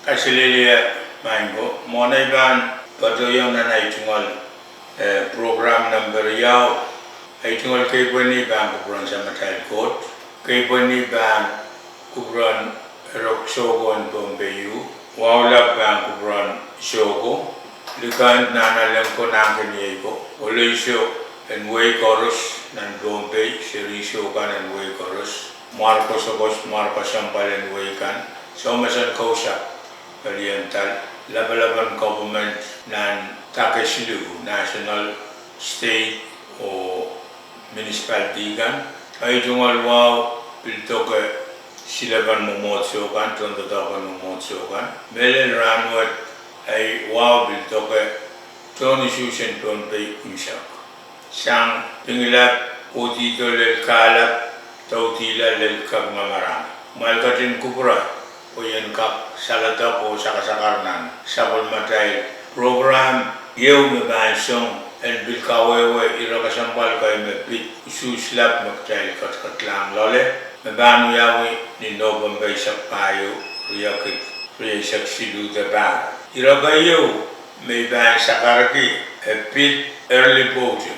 Kasililia Mango, Monaiban, Patoyon and Aitungal program number Yao, Aitungal Kabuni Bank of Bronzamatal Court, Kabuni Bank Kubron Rokshogo and Bombayu, Wawla Bank of Bron Shogo, Lukan Nana Lemko Nankaniego, Olisho and Way Chorus, and Bombay, Shirishokan and Way Chorus, Marcos Obos, Marcos Sampal and Waykan, Somas and Kosa. Oriental, level government nan Takeshilu, national, state or municipality gan. Ay tungal wow piltoke silaban momotso gan, tontotakan momotso gan. Melen ranwat ay wow piltoke toni susen tonpe kunsak. Sang pingilap utito lel kalap tautila lel kagmamarang. Malkatin kupra. Oyen kap salata po sakasakarnan sabol matay program yew me bansong en bilkawewe irakasampal kay me pit Usuhs lap magtay katkatlang lole me banu yawi ni nobam bay sakpayo riyakit riyasak silu de ba iragayo me ban sakaraki pit early voting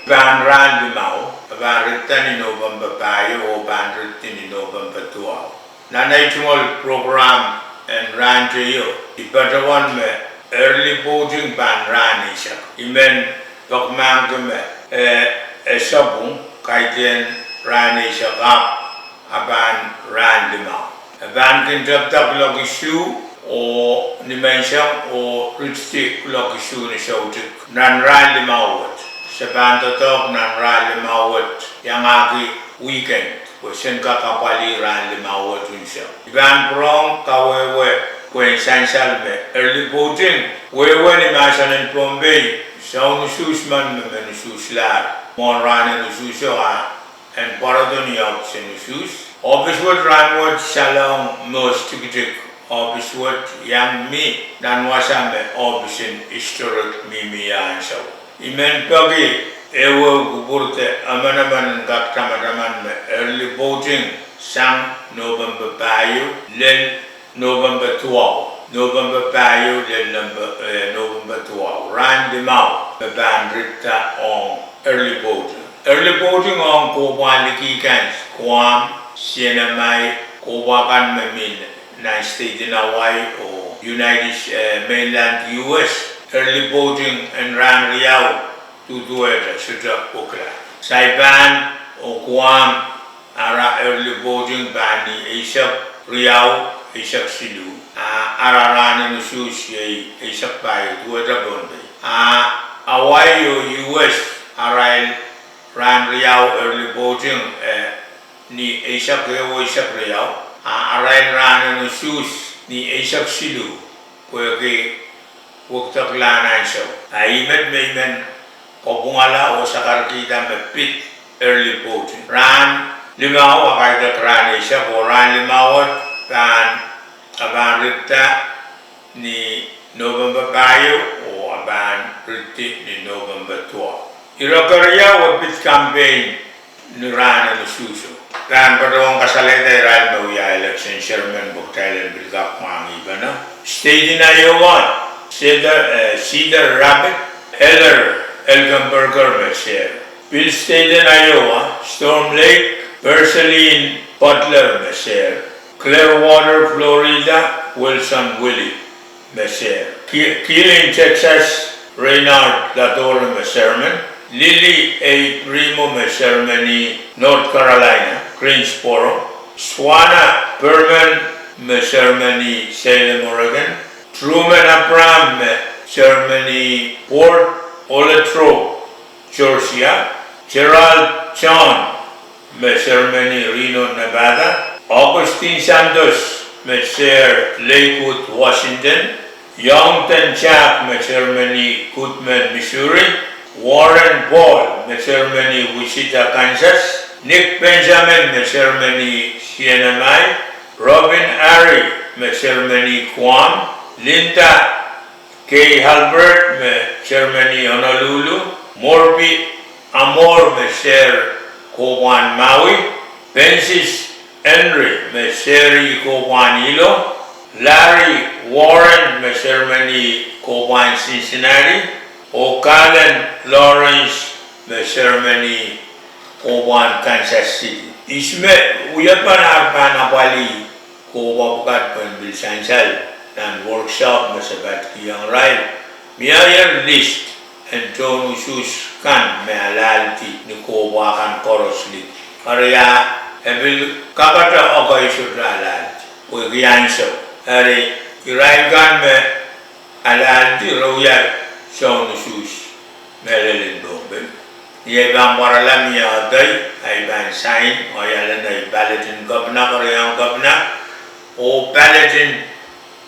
ban ran di mau ban ritan ni nobam bapayo o ban ritan ni nobam batuaw Nanaitungal program and ran to you. The better one me early voting ban ran isha. Imen dokmang me sabung kaiten ran isha gap aban ran lima. Aban kintab logishu o nimensang o richti logishu ni shautik nan ran lima wat. Saban totok nan ran lima wat yang aki weekend. Sen kakapali ran lima wat unsha. Iban prong kawewe kwen sansal me early voting. Wewe ni masanin Bombay. Sa Usuhs man me Usuhs lar. Mon ran Usuhs and paradoni out sen Usuhs. Ohpis wat ran wat salong most tikitik. Ohpis wat yang mi nan wasame Ohpis in historic mimi ansaw. Imen pagi ewo guburte amanaman gaktamadaman me early voting sang November payo lel November 12 November payo lel November 12 ran di mau me ban rita on early voting on Koban likikan Guam Sienamai Kobakan memin na state in Hawaii or United mainland US early voting and ran riau tutueta sudah okra. Saiban o Guam ara early voting bani Isak Riau Isak Silu araran Usuhs Isak Bayo tueta Bombay. Hawaii o US ara ran Riau early voting ni Isak Riau ara ran Usuhs ni Isak Silu kuya waktu kelanan so. Imet meimen Kopungala o sakar kita me pit early voting. Ran limaw akay ran isya ko ran limawat kan aban rita ni November payo o aban riti ni November 12. Irakarya o pit campaign ni ran Usuhs. Kan padawang kasalita ran mawya election chairman buktalan bilgak mangiba na. State in Iowa, Cedar Rapids, Elgenberger Messer. Bill State in Iowa, Storm Lake, Ursuline Butler Messer. Clearwater, Florida, Wilson Willie Messer. Keeling, Texas, Reynard Lador Messerman. Lily A. Primo Messermani, North Carolina, Greensboro. Swana Berman Messermani, Salem, Oregon. Truman Abram Messermani, Port Oletro, Georgia. Gerald John Messermani, Reno, Nevada. Augustine Santos Messer, Lakewood, Washington. Youngton Jack Messermani, Goodman, Missouri. Warren Paul Messermani, Wichita, Kansas. Nick Benjamin Messermani, CNMI. Robin Ari Messermani, Guam. Linda K. Halbert Messermani, Honolulu. Morby Amor Messer, Kowan, Maui. Bensis Henry Messeri Kowan, Ilo. Larry Warren ceremony Coban Cincinnati, O'Callaghan Lawrence ceremony Coban Kansas City. Isme uyapan arpan apali Coba bukat penbil sansal dan workshop masabat yang rai. Miayar list and John Usuhs kan mealalti ni Coba kan korosli. Karya ebil kapata okai sudralat. Ugianso. Hari iraikan me alalti royal John Usuhs melelin dombe. Ia bang waralam ia day ay ban sign o yalan ay ballotin governor or yang governor o ballotin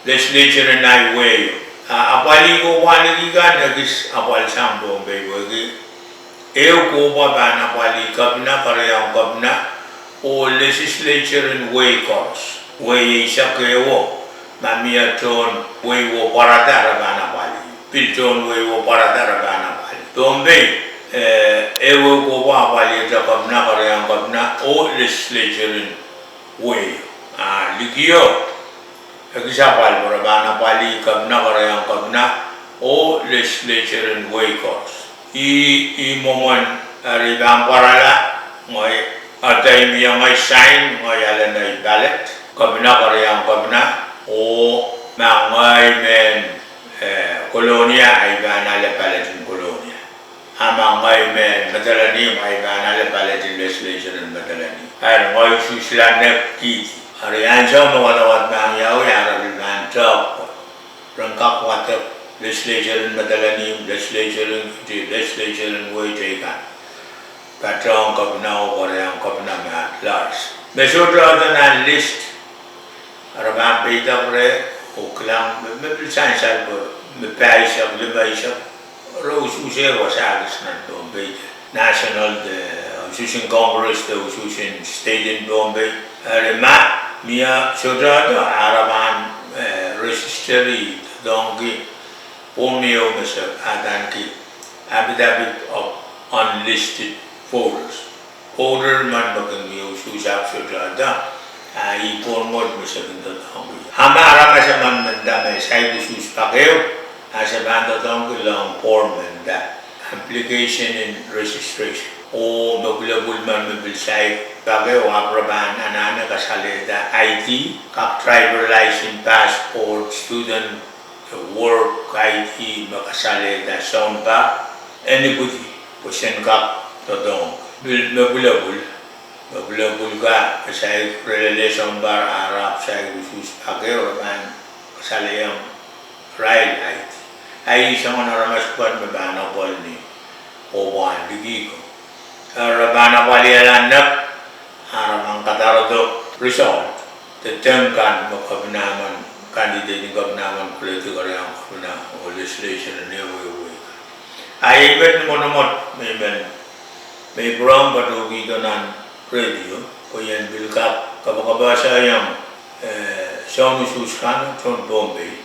legislature na way. Apali ko wali gigan agis apal sang dombe wagi. Eu ko ba ban apali governor or yang governor o legislature in way course. Way sa kewo. Mamia ton way wo parada rabana pali pilton way wo parada rabana pali dombe ewo ko ba pali ta kabna karayang kabna o legislature way ligio egisa pal rabana pali kabna karayang kabna o legislature way course I momon ribang parala ngoy atay miya ngay sign ngoy ala na ballot kabna karayang kabna o mangai men kolonia ay bana le palatin kolonia amangai men madalani ay bana le palatin legislation madalani ay ngoy suslan kiti arian sa mawat bang yaw ya rabin top rangkap water legislation madalani legislation way taken patron kabna o korean kabna ma lars mesotra dan list Arabam beda pre oklang mepilsan salbo mepaisa lebaisa Usuhs was agis na Bombay National Usuhs Congress the Usuhs State in Bombay Rema mia sodrado Araban registry dongi pomeo mesa adanki abidabit of unlisted voters order man bagang Usuhs sodrado I promote Mr. Tongki. Hamara masaman manda say Usuhs pakeo asabanda tongki long form manda application and registration. O maglabul man mabil say pakeo aproban anana kasali da ID, kap driver license, passport, student work ID makasali da sound pa anybody pusen kap todong maglabul Bulga, saya relation bar Arab, saya Usuhs agak orang kasali yang rail IT. Ay isang naramas kuat mabana pol ni Owan digi ko. Rabana pali alanak aramang katarado result. Tetengkan makabnaman candidate ni kabnaman political yang kabna legislation ni way. Ay bet mo namot may brong badugi kanan radio ko yan bilkap kabakabasa yang John Usuhs kan from Bombay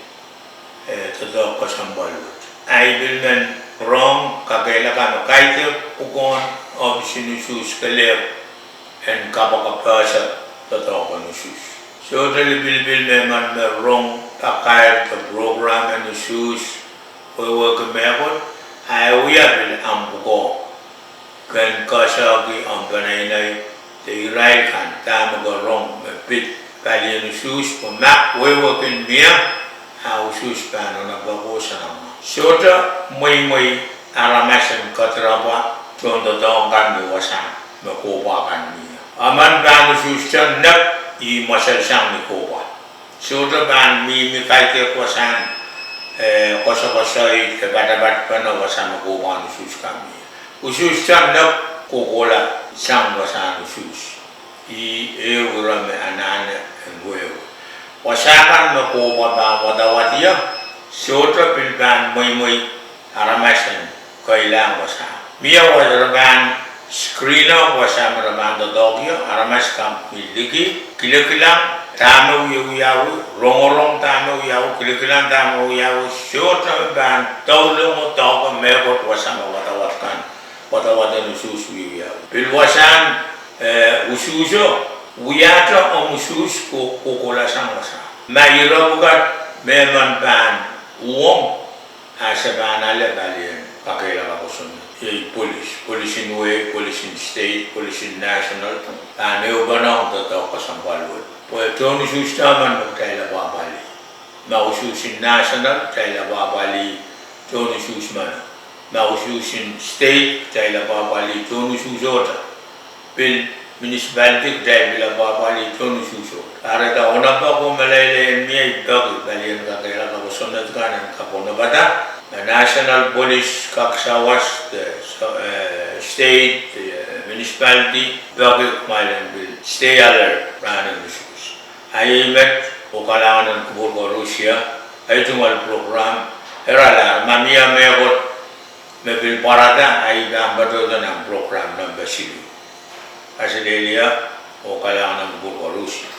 tadok kasambalot ay bilmen wrong kagaila kan kaite ukon Ohpis Usuhs kalep and kabakabasa tadok Usuhs so dali bilbil man wrong pakay the program and Usuhs ko work mekot ay uyabil ambuko kan kasagi ang panay the right hand time go wrong bit kali Usuhs ko mak we working mia how Usuhs pan na bago sa nama sota moy aramasan katraba tondo dong kan wasan makuha kan mia aman bang Usuhs nak I masal sang ni kuha sota ban mi kaite wasan kosa kebatabat pan wasan makuha Usuhs kami Usuhs nak kokola sang wasan Usuhs I eurame anane ngwewe wasakan makuha ba wadawadia sotra pilban moy aramasan kailang wasan mia wadaran screener wasam raban dogya aramas kam miliki kilakilang tamo yawu rongorong tamo yawu kilakilang tamo yawu sotra ban tawlo to mebot wasam wadawadan Usuhs yawu pilwasan Usuhs wiyata Usuhs ko kokola sang wasa Mayro bukat meman pan uom asa ban ale balien pakela kakusun ye police in way, police in state, police in national ane ubana to kasampalwat po toni sustaman magtaila babali Usuhs in national taila babali toni susman Usuhs in state taila babali toni susota bil municipality taila babali toni susota Ara da ona pa ko malay mi dog balian ka kaya ka sunod ka ng kapono bata national police kaksawas state municipality dog malan bil stay alert ranan Usuhs ay met o kailangan ng kubur Russia ay tumal program era mamia megot mebil parada ay gambato ng program ng Basilu Asilelia o kailangan ng kubur Russia